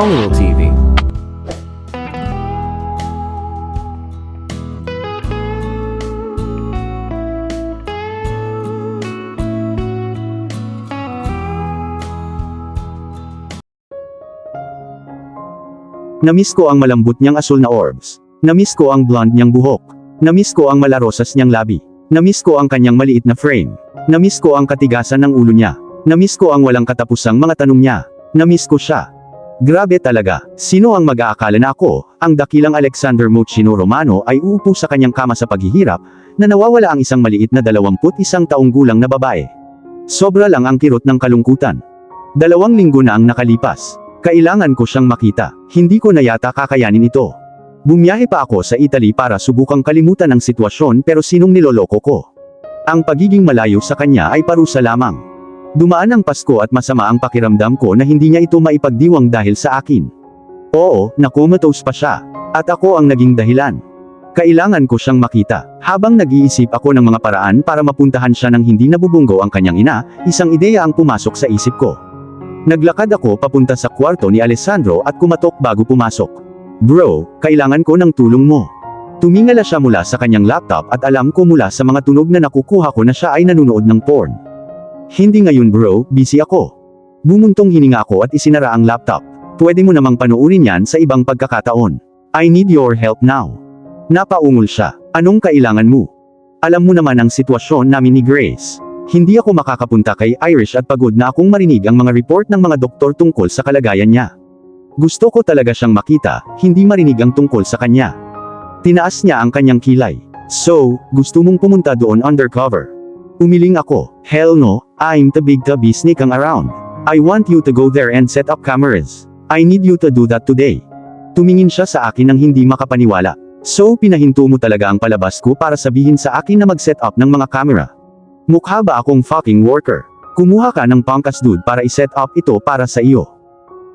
Paulo TV. Namiss ko ang malambot niyang asul na orbs. Namiss ko ang blonde niyang buhok. Namiss ko ang malarosas niyang labi. Namiss ko ang kanyang maliit na frame. Namiss ko ang katigasan ng ulo niya. Namiss ko ang walang katapusang mga tanong niya. Namiss ko siya. Grabe talaga, sino ang mag-aakala na ako, ang dakilang Alexander Mochino Romano ay uupo sa kanyang kama sa paghihirap, na nawawala ang isang maliit na 21 taong gulang na babae. Sobra lang ang kirot ng kalungkutan. 2 linggo na ang nakalipas. Kailangan ko siyang makita, hindi ko na yata kakayanin ito. Bumiyahe pa ako sa Italy para subukang kalimutan ang sitwasyon pero sinong niloloko ko? Ang pagiging malayo sa kanya ay parusa lamang. Dumaan ang Pasko at masama ang pakiramdam ko na hindi niya ito maipagdiwang dahil sa akin. Oo, nakumatos pa siya. At ako ang naging dahilan. Kailangan ko siyang makita. Habang nag-iisip ako ng mga paraan para mapuntahan siya nang hindi nabubunggo ang kanyang ina, isang ideya ang pumasok sa isip ko. Naglakad ako papunta sa kwarto ni Alessandro at kumatok bago pumasok. Bro, kailangan ko ng tulong mo. Tumingala siya mula sa kanyang laptop at alam ko mula sa mga tunog na nakukuha ko na siya ay nanonood ng porn. Hindi ngayon bro, busy ako. Bumuntong hininga ako at isinara ang laptop. Pwede mo namang panuurin yan sa ibang pagkakataon. I need your help now. Napaungol siya. Anong kailangan mo? Alam mo naman ang sitwasyon namin ni Grace. Hindi ako makakapunta kay Irish at pagod na akong marinig ang mga report ng mga doktor tungkol sa kalagayan niya. Gusto ko talaga siyang makita, hindi marinig ang tungkol sa kanya. Tinaas niya ang kanyang kilay. So, gusto mong pumunta doon undercover? Umiling ako. Hell no, I'm the big tabby sneaking around. I want you to go there and set up cameras. I need you to do that today. Tumingin siya sa akin ng hindi makapaniwala. So pinahinto mo talaga ang palabas ko para sabihin sa akin na mag-set up ng mga camera. Mukha ba akong fucking worker? Kumuha ka ng pangkas dude para i-set up ito para sa iyo.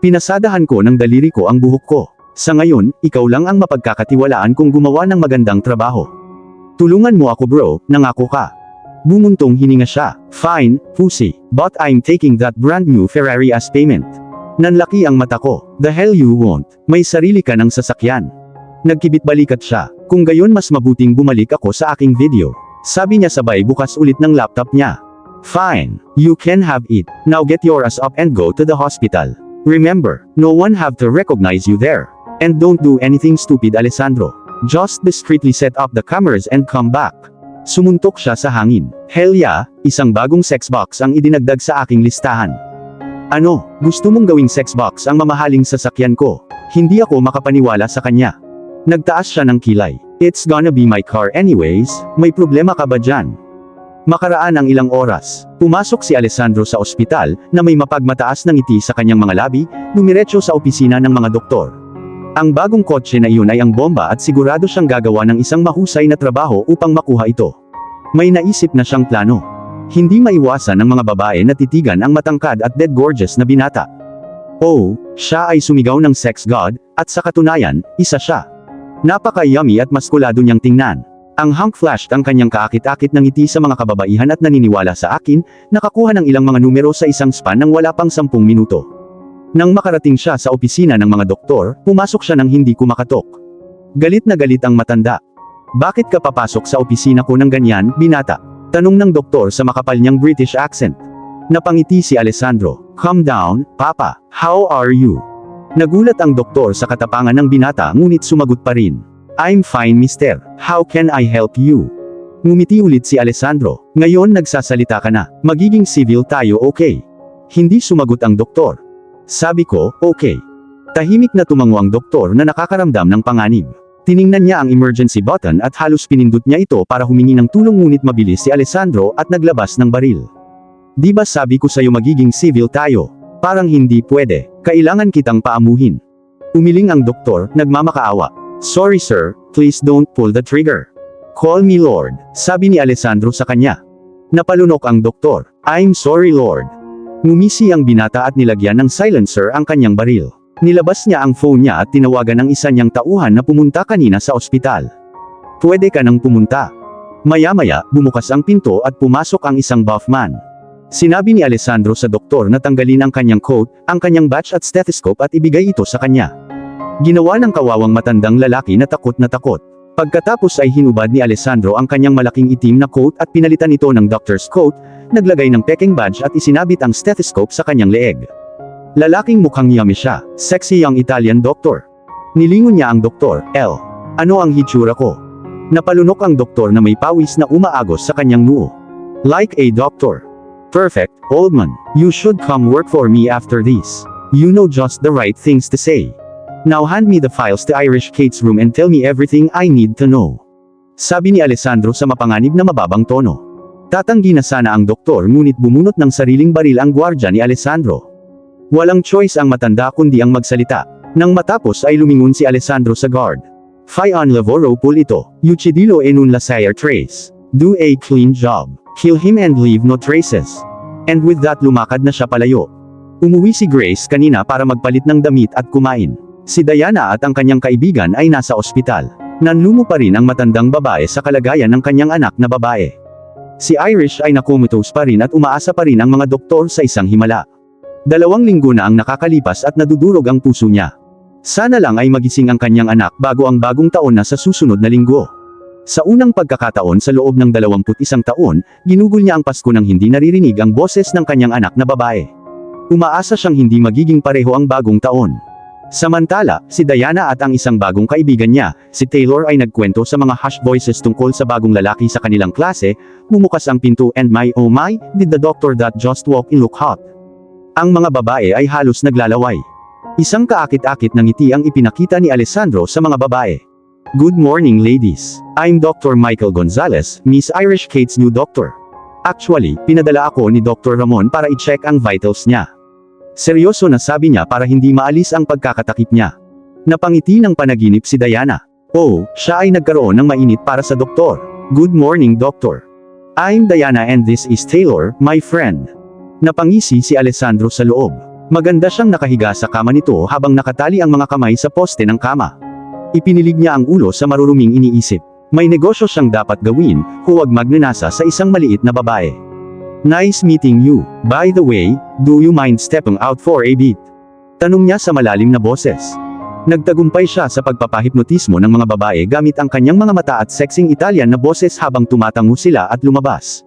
Pinasadahan ko ng daliri ko ang buhok ko. Sa ngayon, ikaw lang ang mapagkakatiwalaan kung gumawa ng magandang trabaho. Tulungan mo ako bro, nangako ka. Bumuntong hininga siya. Fine, pussy, but I'm taking that brand new Ferrari as payment. Nanlaki ang mata ko. The hell you won't. May sarili ka ng sasakyan. Nagkibit balikat siya. Kung gayon mas mabuting bumalik ako sa aking video. Sabi niya sabay bukas ulit ng laptop niya. Fine, you can have it. Now get your ass up and go to the hospital. Remember, no one have to recognize you there. And don't do anything stupid Alessandro. Just discreetly set up the cameras and come back. Sumuntok siya sa hangin. Hell yeah, isang bagong sex box ang idinagdag sa aking listahan. Ano, gusto mong gawing sex box ang mamahaling sasakyan ko? Hindi ako makapaniwala sa kanya. Nagtaas siya ng kilay. It's gonna be my car anyways, may problema ka ba dyan? Makaraan ang ilang oras. Pumasok si Alessandro sa ospital, na may mapagmataas ng ngiti sa kanyang mga labi, dumiretso sa opisina ng mga doktor. Ang bagong kotse na iyon ay ang bomba at sigurado siyang gagawa ng isang mahusay na trabaho upang makuha ito. May naisip na siyang plano. Hindi maiwasan ng mga babae na titigan ang matangkad at dead gorgeous na binata. Oh, siya ay sumigaw ng sex god, at sa katunayan, isa siya. Napaka-yummy at maskulado niyang tingnan. Ang hunk flashed ang kanyang kaakit-akit ng ngiti sa mga kababaihan at naniniwala sa akin, nakakuha ng ilang mga numero sa isang span ng wala pang 10 minuto. Nang makarating siya sa opisina ng mga doktor, pumasok siya nang hindi kumakatok. Galit na galit ang matanda. Bakit ka papasok sa opisina ko ng ganyan, binata? Tanong ng doktor sa makapal niyang British accent. Napangiti si Alessandro. Calm down, papa, how are you? Nagulat ang doktor sa katapangan ng binata ngunit sumagot pa rin. I'm fine mister, how can I help you? Ngumiti ulit si Alessandro. Ngayon nagsasalita ka na, magiging civil tayo okay? Hindi sumagot ang doktor. Sabi ko, okay. Tahimik na tumango ang doktor na nakakaramdam ng panganib. Tiningnan niya ang emergency button at halos pinindot niya ito para humingi ng tulong ngunit mabilis si Alessandro at naglabas ng baril. Di ba sabi ko sa'yo magiging civil tayo? Parang hindi pwede, kailangan kitang paamuhin. Umiling ang doktor, nagmamakaawa. Sorry sir, please don't pull the trigger. Call me Lord, sabi ni Alessandro sa kanya. Napalunok ang doktor. I'm sorry Lord. Ngumisi ang binata at nilagyan ng silencer ang kanyang baril. Nilabas niya ang phone niya at tinawagan ang isa niyang tauhan na pumunta kanina sa ospital. Pwede ka nang pumunta. Maya-maya, bumukas ang pinto at pumasok ang isang buff man. Sinabi ni Alessandro sa doktor na tanggalin ang kanyang coat, ang kanyang badge at stethoscope at ibigay ito sa kanya. Ginawa ng kawawang matandang lalaki na takot na takot. Pagkatapos ay hinubad ni Alessandro ang kanyang malaking itim na coat at pinalitan ito ng doctor's coat, naglagay ng peking badge at isinabit ang stethoscope sa kanyang leeg. Lalaking mukhang yummy siya, sexy young Italian doctor. Nilingon niya ang doktor, L. Ano ang hitsura ko? Napalunok ang doktor na may pawis na umaagos sa kanyang noo. Like a doctor. Perfect, old man. You should come work for me after this. You know just the right things to say. Now hand me the files to Irish Kate's room and tell me everything I need to know. Sabi ni Alessandro sa mapanganib na mababang tono. Tatanggi na sana ang doktor ngunit bumunot ng sariling baril ang gwardya ni Alessandro. Walang choice ang matanda kundi ang magsalita. Nang matapos ay lumingon si Alessandro sa guard. Fai on lavoro pulito, uccidilo en un lasciar trace. Do a clean job. Kill him and leave no traces. And with that lumakad na siya palayo. Umuwi si Grace kanina para magpalit ng damit at kumain. Si Diana at ang kanyang kaibigan ay nasa ospital. Nanlumo pa rin ang matandang babae sa kalagayan ng kanyang anak na babae. Si Irish ay nakomatose pa rin at umaasa pa rin ang mga doktor sa isang himala. 2 linggo na ang nakakalipas at nadudurog ang puso niya. Sana lang ay magising ang kanyang anak bago ang bagong taon na sa susunod na linggo. Sa unang pagkakataon sa loob ng 21 taon, ginugol niya ang Pasko nang hindi naririnig ang boses ng kanyang anak na babae. Umaasa siyang hindi magiging pareho ang bagong taon. Samantala, si Diana at ang isang bagong kaibigan niya, si Taylor ay nagkwento sa mga hushed voices tungkol sa bagong lalaki sa kanilang klase, bumukas ang pinto and my oh my, did the doctor that just walk in look hot? Ang mga babae ay halos naglalaway. Isang kaakit-akit na ngiti ang ipinakita ni Alessandro sa mga babae. Good morning ladies. I'm Dr. Michael Gonzalez, Miss Irish Kate's new doctor. Actually, pinadala ako ni Dr. Ramon para i-check ang vitals niya. Seryoso na sabi niya para hindi maalis ang pagkakatakip niya. Napangiti ng panaginip si Diana. Oh, siya ay nagkaroon ng mainit para sa doktor. Good morning doctor. I'm Diana and this is Taylor, my friend. Napangisi si Alessandro sa loob. Maganda siyang nakahiga sa kama nito habang nakatali ang mga kamay sa poste ng kama. Ipinilig niya ang ulo sa maruruming iniisip. May negosyo siyang dapat gawin, huwag magnanasa sa isang maliit na babae. Nice meeting you. By the way, do you mind stepping out for a bit? Tanong niya sa malalim na boses. Nagtagumpay siya sa pagpapahipnotismo ng mga babae gamit ang kanyang mga mata at sexing Italian na boses habang tumatango sila at lumabas.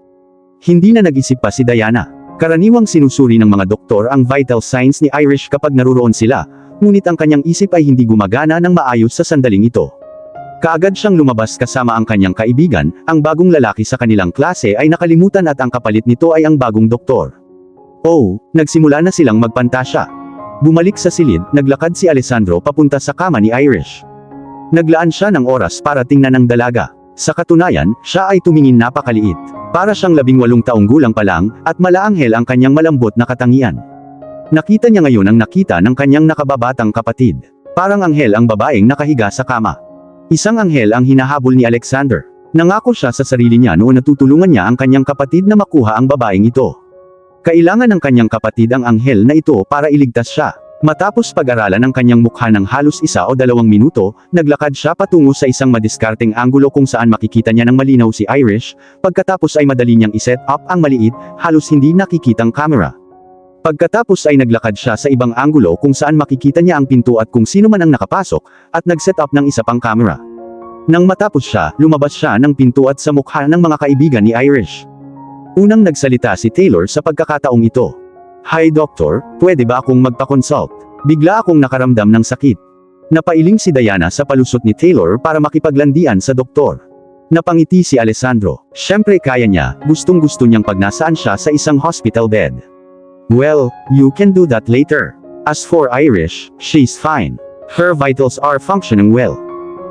Hindi na nag-isip pa si Diana. Karaniwang sinusuri ng mga doktor ang vital signs ni Irish kapag naruroon sila, ngunit ang kanyang isip ay hindi gumagana ng maayos sa sandaling ito. Kaagad siyang lumabas kasama ang kanyang kaibigan, ang bagong lalaki sa kanilang klase ay nakalimutan at ang kapalit nito ay ang bagong doktor. Oh, nagsimula na silang magpantasya. Bumalik sa silid, naglakad si Alessandro papunta sa kama ni Irish. Naglaan siya ng oras para tingnan ang dalaga. Sa katunayan, siya ay tumingin napakaliit. Para siyang 18 taong gulang pa lang, at malaanghel ang kanyang malambot na katangian. Nakita niya ngayon ang nakita ng kanyang nakababatang kapatid. Parang anghel ang babaeng nakahiga sa kama. Isang anghel ang hinahabol ni Alexander. Nangako siya sa sarili niya noon na tutulungan niya ang kanyang kapatid na makuha ang babaeng ito. Kailangan ng kanyang kapatid ang anghel na ito para iligtas siya. Matapos pag-aralan ang kanyang mukha ng halos 1 o 2 minuto, naglakad siya patungo sa isang madiskarteng anggulo kung saan makikita niya ng malinaw si Irish, pagkatapos ay madali niyang iset up ang maliit, halos hindi nakikitang camera. Pagkatapos ay naglakad siya sa ibang anggulo kung saan makikita niya ang pinto at kung sino man ang nakapasok, at nag-set up ng isa pang camera. Nang matapos siya, lumabas siya ng pinto at sa mukha ng mga kaibigan ni Irish. Unang nagsalita si Taylor sa pagkakataong ito. Hi doctor, pwede ba akong magpa-consult? Bigla akong nakaramdam ng sakit. Napailing si Diana sa palusot ni Taylor para makipaglandian sa doktor. Napangiti si Alessandro. Siyempre kaya niya, gustong-gusto niyang pagnasaan siya sa isang hospital bed. Well, you can do that later. As for Irish, she's fine. Her vitals are functioning well.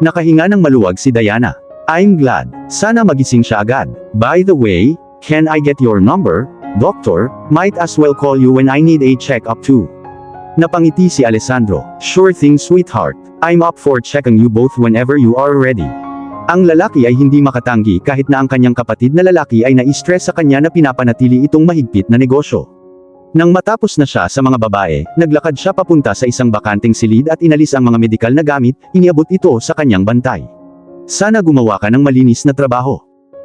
Nakahinga ng maluwag si Diana. I'm glad. Sana magising siya agad. By the way, can I get your number? Doctor, might as well call you when I need a check-up too. Napangiti si Alessandro. Sure thing sweetheart. I'm up for checking you both whenever you are ready. Ang lalaki ay hindi makatanggi kahit na ang kanyang kapatid na lalaki ay na-stress sa kanya na pinapanatili itong mahigpit na negosyo. Nang matapos na siya sa mga babae, naglakad siya papunta sa isang bakanting silid at inalis ang mga medikal na gamit, iniabot ito sa kanyang bantay. Sana gumawa ka ng malinis na trabaho.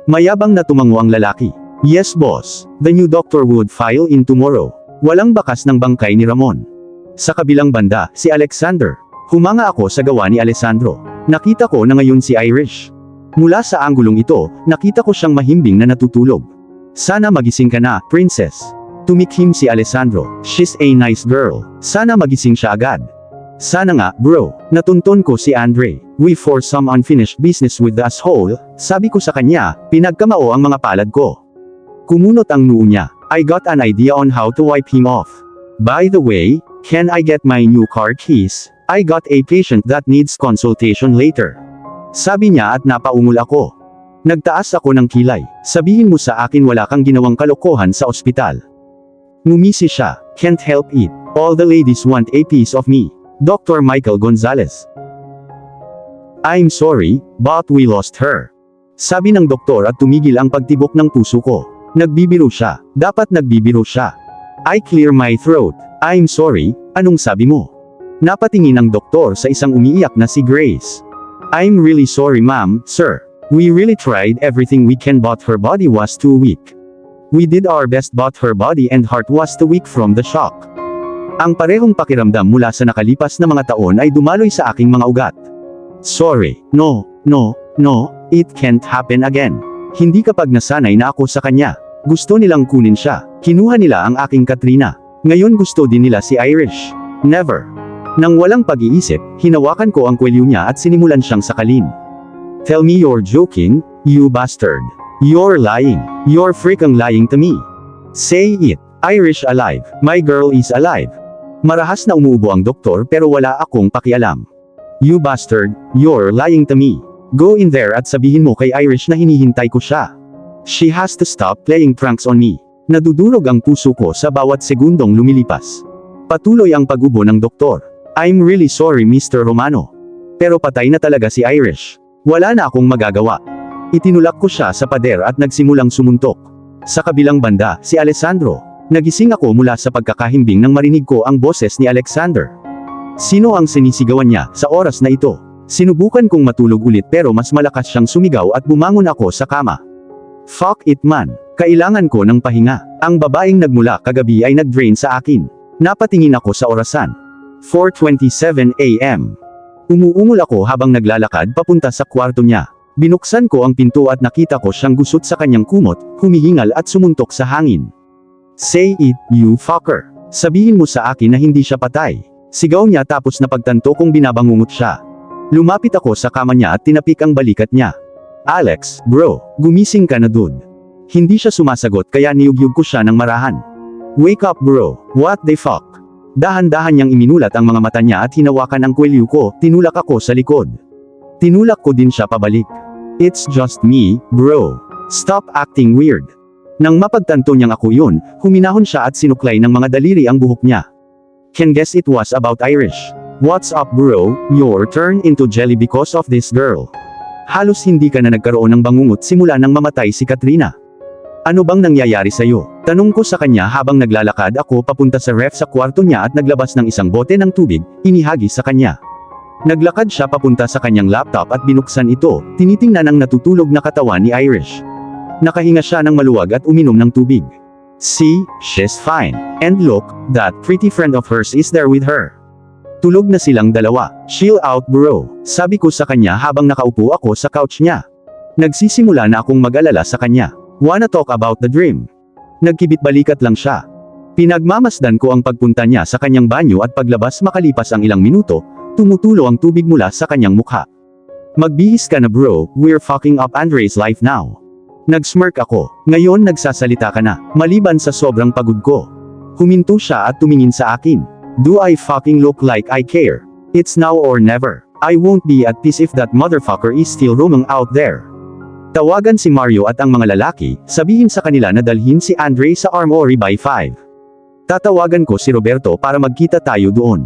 Mayabang na tumango ang lalaki. Yes boss, the new doctor would file in tomorrow. Walang bakas ng bangkay ni Ramon. Sa kabilang banda, si Alexander. Humanga ako sa gawa ni Alessandro. Nakita ko na ngayon si Irish. Mula sa anggulong ito, nakita ko siyang mahimbing na natutulog. Sana magising ka na, princess. Tumikhim si Alessandro. She's a nice girl. Sana magising siya agad. Sana nga, bro. Natunton ko si Andre. We for some unfinished business with the asshole. Sabi ko sa kanya, pinagkamao ang mga palad ko. Kumunot ang noo niya. I got an idea on how to wipe him off. By the way, can I get my new car keys? I got a patient that needs consultation later. Sabi niya at napaungol ako. Nagtaas ako ng kilay. Sabihin mo sa akin wala kang ginawang kalokohan sa ospital. Ngumisi siya. Can't help it. All the ladies want a piece of me. Dr. Michael Gonzalez. I'm sorry, but we lost her. Sabi ng doktor at tumigil ang pagtibok ng puso ko. Nagbibiro siya. Dapat nagbibiro siya. I clear my throat. I'm sorry, anong sabi mo? Napatingin ang doktor sa isang umiiyak na si Grace. I'm really sorry ma'am, sir. We really tried everything we can but her body was too weak. We did our best but her body and heart was too weak from the shock. Ang parehong pakiramdam mula sa nakalipas na mga taon ay dumaloy sa aking mga ugat. Sorry, no, it can't happen again. Hindi kapag nasanay na ako sa kanya. Gusto nilang kunin siya. Kinuha nila ang aking Katrina. Ngayon gusto din nila si Irish. Never. Nang walang pag-iisip, hinawakan ko ang kwelyo niya at sinimulan siyang sakalin. Tell me you're joking, you bastard. You're lying. You're freaking lying to me. Say it. Irish alive. My girl is alive. Marahas na umuubo ang doktor pero wala akong pakialam. You bastard, you're lying to me. Go in there at sabihin mo kay Irish na hinihintay ko siya. She has to stop playing pranks on me. Nadudurog ang puso ko sa bawat segundong lumilipas. Patuloy ang pag-ubo ng doktor. I'm really sorry Mr. Romano. Pero patay na talaga si Irish. Wala na akong magagawa. Itinulak ko siya sa pader at nagsimulang sumuntok. Sa kabilang banda, si Alessandro. Nagising ako mula sa pagkakahimbing nang marinig ko ang boses ni Alexander. Sino ang sinisigawan niya sa oras na ito? Sinubukan kong matulog ulit pero mas malakas siyang sumigaw at bumangon ako sa kama. Fuck it man. Kailangan ko ng pahinga. Ang babaeng nagmula kagabi ay nag-drain sa akin. Napatingin ako sa orasan. 4:27 AM. Umuungol ako habang naglalakad papunta sa kwarto niya. Binuksan ko ang pinto at nakita ko siyang gusot sa kanyang kumot, humihingal at sumuntok sa hangin. Say it, you fucker. Sabihin mo sa akin na hindi siya patay. Sigaw niya tapos napagtanto kong binabangungot siya. Lumapit ako sa kama niya at tinapik ang balikat niya. Alex, bro, gumising ka na dude. Hindi siya sumasagot kaya niyugyug ko siya ng marahan. Wake up bro, what the fuck? Dahan-dahan niyang iminulat ang mga mata niya at hinawakan ang kwelyo ko, tinulak ako sa likod. Tinulak ko din siya pabalik. It's just me, bro. Stop acting weird. Nang mapagtanto niyang ako yun, huminahon siya at sinuklay ng mga daliri ang buhok niya. Can guess it was about Irish. What's up bro, you're turned into jelly because of this girl. Halos hindi ka na nagkaroon ng bangungot simula nang mamatay si Katrina. Ano bang nangyayari sa'yo? Tanong ko sa kanya habang naglalakad ako papunta sa ref sa kwarto niya at naglabas ng isang bote ng tubig, inihagi sa kanya. Naglakad siya papunta sa kanyang laptop at binuksan ito, tinitingnan ang natutulog na katawan ni Irish. Nakahinga siya ng maluwag at uminom ng tubig. See, she's fine. And look, that pretty friend of hers is there with her. Tulog na silang dalawa. Chill out bro, sabi ko sa kanya habang nakaupo ako sa couch niya. Nagsisimula na akong mag-alala sa kanya. Wanna talk about the dream? Nagkibit-balikat lang siya. Pinagmamasdan ko ang pagpunta niya sa kanyang banyo at paglabas makalipas ang ilang minuto, tumutulo ang tubig mula sa kanyang mukha. Magbihis ka na bro, we're fucking up Andre's life now. Nag-smirk ako. Ngayon nagsasalita ka na, maliban sa sobrang pagod ko. Huminto siya at tumingin sa akin. Do I fucking look like I care? It's now or never. I won't be at peace if that motherfucker is still roaming out there. Tawagan si Mario at ang mga lalaki, sabihin sa kanila na dalhin si Andre sa Armory by 5. Tatawagan ko si Roberto para magkita tayo doon.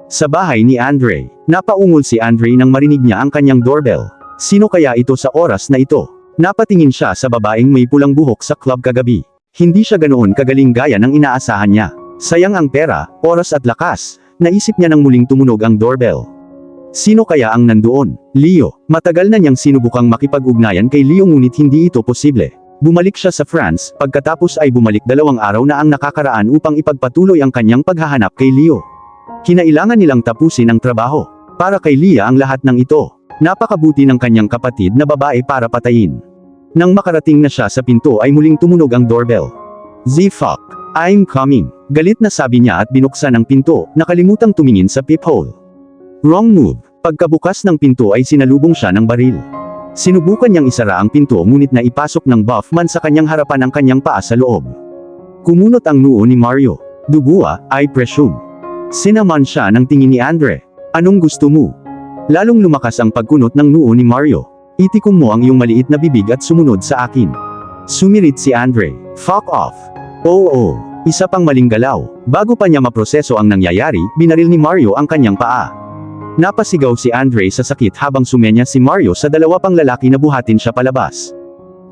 Sa bahay ni Andre. Napaungol si Andre nang marinig niya ang kanyang doorbell. Sino kaya ito sa oras na ito? Napatingin siya sa babaeng may pulang buhok sa club kagabi. Hindi siya ganoon kagaling gaya ng inaasahan niya. Sayang ang pera, oras at lakas, naisip niya nang muling tumunog ang doorbell. Sino kaya ang nandoon? Leo. Matagal na niyang sinubukang makipag-ugnayan kay Leo ngunit hindi ito posible. Bumalik siya sa France, pagkatapos ay bumalik 2 araw na ang nakakaraan upang ipagpatuloy ang kanyang paghahanap kay Leo. Kinailangan nilang tapusin ang trabaho. Para kay Leah ang lahat ng ito. Napakabuti ng kanyang kapatid na babae para patayin. Nang makarating na siya sa pinto ay muling tumunog ang doorbell. "Z-fuck, I'm coming." Galit na sabi niya at binuksan ang pinto, nakalimutang tumingin sa peephole. Wrong move. Pagkabukas ng pinto ay sinalubong siya ng baril. Sinubukan niyang isara ang pinto ngunit naipasok ng Buffman sa kanyang harapan ang kanyang paa sa loob. Kumunot ang noo ni Mario. "Dubuha, I presume." Sinaman siya ng tingin ni Andre. "Anong gusto mo?" Lalong lumakas ang pagkunot ng noo ni Mario. "Itikom mo ang iyong maliit na bibig at sumunod sa akin." Sumirit si Andre. "Fuck off." Oo. Isa pang maling galaw. Bago pa niya maproseso ang nangyayari, binaril ni Mario ang kanyang paa. Napasigaw si Andre sa sakit habang sumenya si Mario sa 2 pang lalaki na buhatin siya palabas.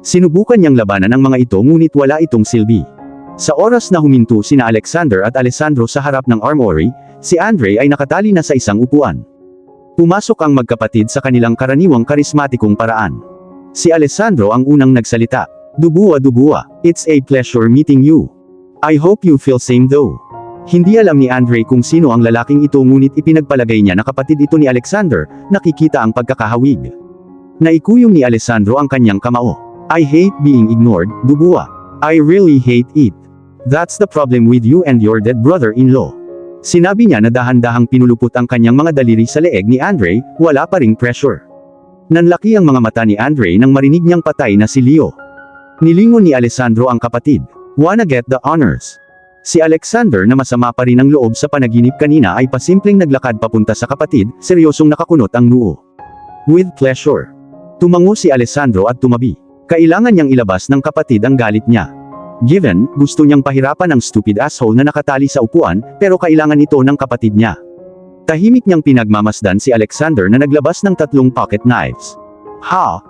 Sinubukan niyang labanan ang mga ito ngunit wala itong silbi. Sa oras na huminto sina Alexander at Alessandro sa harap ng armory, si Andre ay nakatali na sa isang upuan. Pumasok ang magkapatid sa kanilang karaniwang karismatikong paraan. Si Alessandro ang unang nagsalita. Dubuha, it's a pleasure meeting you. I hope you feel same though." Hindi alam ni Andre kung sino ang lalaking ito ngunit ipinagpalagay niya na kapatid ito ni Alexander, nakikita ang pagkakahawig. Naikuyong ni Alessandro ang kanyang kamao. "I hate being ignored, Dubuha. I really hate it. That's the problem with you and your dead brother-in-law." Sinabi niya na dahan-dahang pinulupot ang kanyang mga daliri sa leeg ni Andre, wala pa ring pressure. Nanlaki ang mga mata ni Andre nang marinig niyang patay na si Leo. Nilingon ni Alessandro ang kapatid. "Wanna get the honors?" Si Alexander na masama pa rin ang loob sa panaginip kanina ay pasimpleng naglakad papunta sa kapatid, seryosong nakakunot ang noo. "With pleasure." Tumango si Alessandro at tumabi. Kailangan niyang ilabas ng kapatid ang galit niya. Given, gusto niyang pahirapan ang stupid asshole na nakatali sa upuan, pero kailangan ito ng kapatid niya. Tahimik niyang pinagmamasdan si Alexander na naglabas ng 3 pocket knives.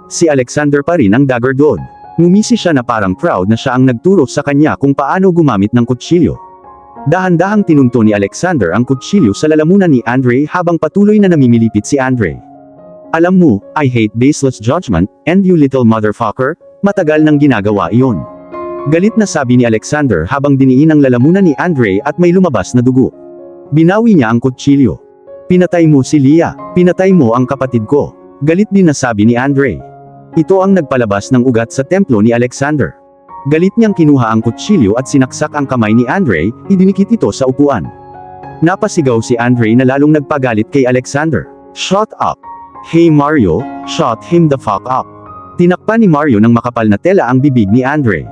Si Alexander pa rin ang dagger god. Ngumisi siya na parang proud na siya ang nagturo sa kanya kung paano gumamit ng kutsilyo. Dahan-dahang tinunto ni Alexander ang kutsilyo sa lalamunan ni Andre habang patuloy na namimilipit si Andre. "Alam mo, I hate baseless judgment, and you little motherfucker," matagal nang ginagawa iyon. Galit na sabi ni Alexander habang diniin ang lalamunan ni Andre at may lumabas na dugo. Binawi niya ang kutsilyo. "Pinatay mo si Leah, pinatay mo ang kapatid ko." Galit din na sabi ni Andre. Ito ang nagpalabas ng ugat sa templo ni Alexander. Galit niyang kinuha ang kutsilyo at sinaksak ang kamay ni Andre, idinikit ito sa upuan. Napasigaw si Andre na lalong nagpagalit kay Alexander. "Shut up! Hey Mario, shut him the fuck up!" Tinakpan ni Mario ng makapal na tela ang bibig ni Andre.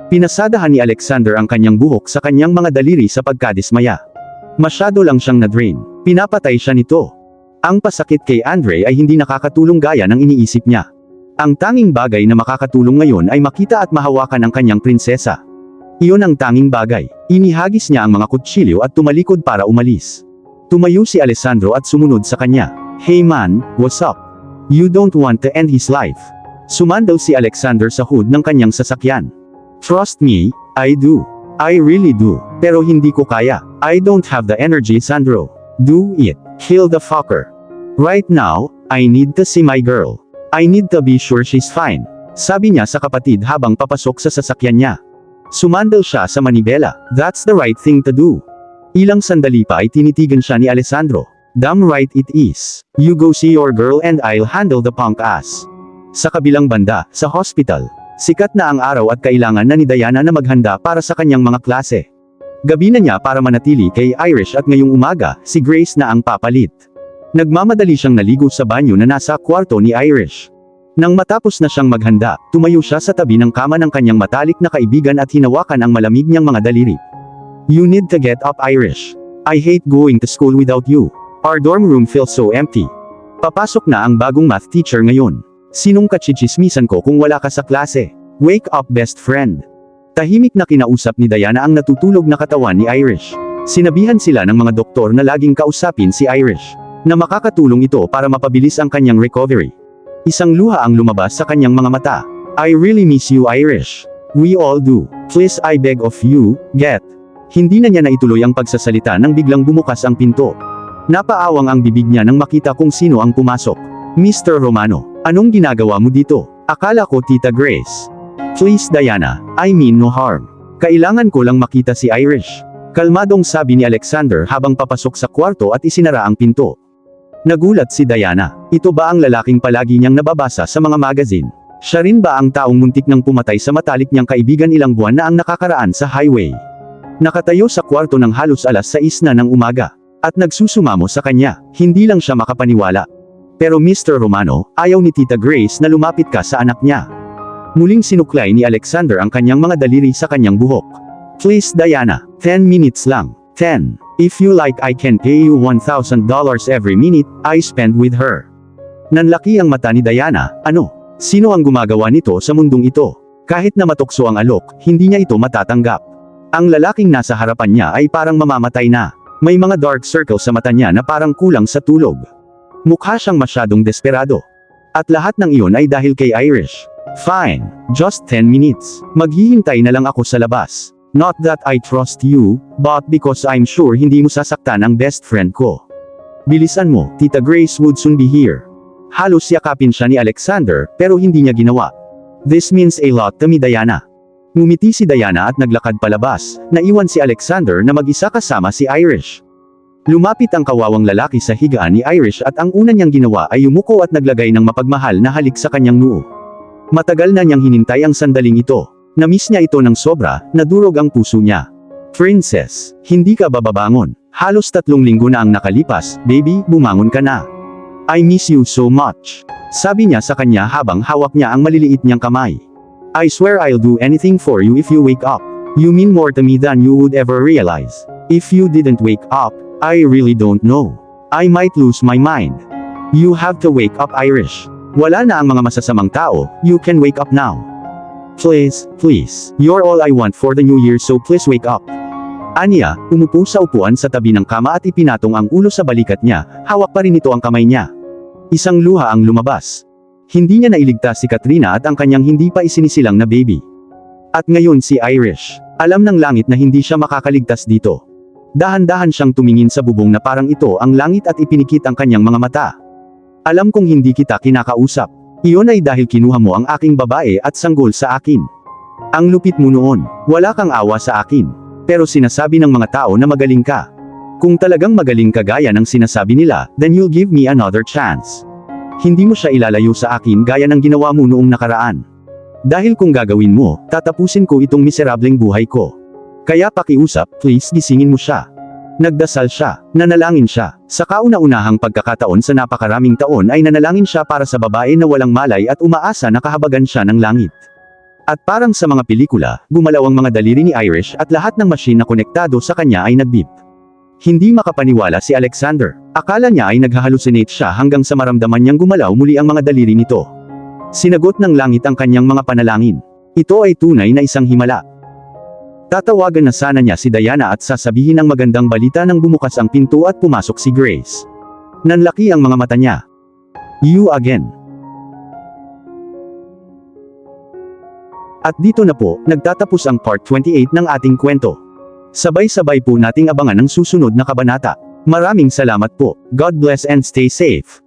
Pinasadahan ni Alexander ang kanyang buhok sa kanyang mga daliri sa pagkadismaya. Masyado lang siyang na-drain. Pinapatay siya nito. Ang pasakit kay Andre ay hindi nakakatulong gaya ng iniisip niya. Ang tanging bagay na makakatulong ngayon ay makita at mahawakan ang kanyang prinsesa. Iyon ang tanging bagay. Inihagis niya ang mga kutsilyo at tumalikod para umalis. Tumayo si Alessandro at sumunod sa kanya. "Hey man, what's up? You don't want to end his life?" Sumandal si Alexander sa hood ng kanyang sasakyan. "Trust me, I do. I really do. Pero hindi ko kaya. I don't have the energy, Sandro. Do it. Kill the fucker. Right now, I need to see my girl. I need to be sure she's fine," sabi niya sa kapatid habang papasok sa sasakyan niya. Sumandal siya sa manibela. "That's the right thing to do." Ilang sandali pa ay tinitigan siya ni Alessandro. "Damn right it is. You go see your girl and I'll handle the punk ass." Sa kabilang banda, sa hospital, sikat na ang araw at kailangan na ni Diana na maghanda para sa kanyang mga klase. Gabi na niya para manatili kay Irish at ngayong umaga, si Grace na ang papalit. Nagmamadali siyang naligo sa banyo na nasa kwarto ni Irish. Nang matapos na siyang maghanda, tumayo siya sa tabi ng kama ng kanyang matalik na kaibigan at hinawakan ang malamig niyang mga daliri. "You need to get up, Irish. I hate going to school without you. Our dorm room feels so empty." Papasok na ang bagong math teacher ngayon. "Sinong kachichismisan ko kung wala ka sa klase? Wake up, best friend." Tahimik na kinausap ni Diana ang natutulog na katawan ni Irish. Sinabihan sila ng mga doktor na laging kausapin si Irish, na makakatulong ito para mapabilis ang kanyang recovery. Isang luha ang lumabas sa kanyang mga mata. "I really miss you, Irish. We all do. Please I beg of you, get." Hindi na niya naituloy ang pagsasalita nang biglang bumukas ang pinto. Napaawang ang bibig niya nang makita kung sino ang pumasok. "Mr. Romano, anong ginagawa mo dito? Akala ko Tita Grace." Please Diana, I mean no harm. Kailangan ko lang makita si Irish. Kalmadong sabi ni Alexander habang papasok sa kwarto at isinara ang pinto. Nagulat si Diana. Ito ba ang lalaking palagi niyang nababasa sa mga magazine? Siya rin ba ang taong muntik nang pumatay sa matalik niyang kaibigan ilang buwan na ang nakakaraan sa highway? Nakatayo sa kwarto ng halos alas 6 na ng umaga. At nagsusumamo sa kanya. Hindi lang siya makapaniwala. Pero Mr. Romano, ayaw ni Tita Grace na lumapit ka sa anak niya. Muling sinuklay ni Alexander ang kanyang mga daliri sa kanyang buhok. Please Diana, 10 minutes lang. 10. If you like I can pay you $1,000 every minute I spend with her. Nanlaki ang mata ni Diana. Ano? Sino ang gumagawa nito sa mundong ito? Kahit na matukso ang alok, hindi niya ito matatanggap. Ang lalaking nasa harapan niya ay parang mamamatay na. May mga dark circles sa mata niya na parang kulang sa tulog. Mukha siyang masyadong desperado. At lahat ng iyon ay dahil kay Irish. Fine, just 10 minutes. Maghihintay na lang ako sa labas. Not that I trust you, but because I'm sure hindi mo sasaktan ang best friend ko. Bilisan mo, Tita Grace would soon be here. Halos yakapin siya ni Alexander, pero hindi niya ginawa. This means a lot to me Diana. Ngumiti si Diana at naglakad palabas, naiwan si Alexander na mag-isa kasama si Irish. Lumapit ang kawawang lalaki sa higaan ni Irish at ang una niyang ginawa ay yumuko at naglagay ng mapagmahal na halik sa kanyang noo. Matagal na niyang hinintay ang sandaling ito. Namiss niya ito ng sobra, nadurog ang puso niya. Princess, hindi ka bababangon. Halos 3 linggo na ang nakalipas, baby, bumangon ka na. I miss you so much. Sabi niya sa kanya habang hawak niya ang maliliit niyang kamay. I swear I'll do anything for you if you wake up. You mean more to me than you would ever realize. If you didn't wake up, I really don't know. I might lose my mind. You have to wake up Irish. Wala na ang mga masasamang tao, you can wake up now. Please, please. You're all I want for the new year so please wake up. Anya, umupo sa upuan sa tabi ng kama at ipinatong ang ulo sa balikat niya, hawak pa rin ito ang kamay niya. Isang luha ang lumabas. Hindi niya nailigtas si Katrina at ang kanyang hindi pa isinisilang na baby. At ngayon si Irish. Alam ng langit na hindi siya makakaligtas dito. Dahan-dahan siyang tumingin sa bubong na parang ito ang langit at ipinikit ang kanyang mga mata. Alam kong hindi kita kinakausap. Iyon ay dahil kinuha mo ang aking babae at sanggol sa akin. Ang lupit mo noon. Wala kang awa sa akin. Pero sinasabi ng mga tao na magaling ka. Kung talagang magaling ka gaya ng sinasabi nila, then you'll give me another chance. Hindi mo siya ilalayo sa akin gaya ng ginawa mo noong nakaraan. Dahil kung gagawin mo, tatapusin ko itong miserableng buhay ko. Kaya pakiusap, please gisingin mo siya. Nagdasal siya, nanalangin siya. Sa kauna-unahang pagkakataon sa napakaraming taon ay nanalangin siya para sa babae na walang malay at umaasa na kahabagan siya ng langit. At parang sa mga pelikula, gumalaw ang mga daliri ni Irish at lahat ng machine na konektado sa kanya ay nag-beep. Hindi makapaniwala si Alexander. Akala niya ay naghahalusinate siya hanggang sa maramdaman niyang gumalaw muli ang mga daliri nito. Sinagot ng langit ang kanyang mga panalangin. Ito ay tunay na isang himala. Tatawagan na sana niya si Diana at sasabihin ang magandang balita nang bumukas ang pinto at pumasok si Grace. Nanlaki ang mga mata niya. You again. At dito na po, nagtatapos ang part 28 ng ating kwento. Sabay-sabay po nating abangan ang susunod na kabanata. Maraming salamat po. God bless and stay safe.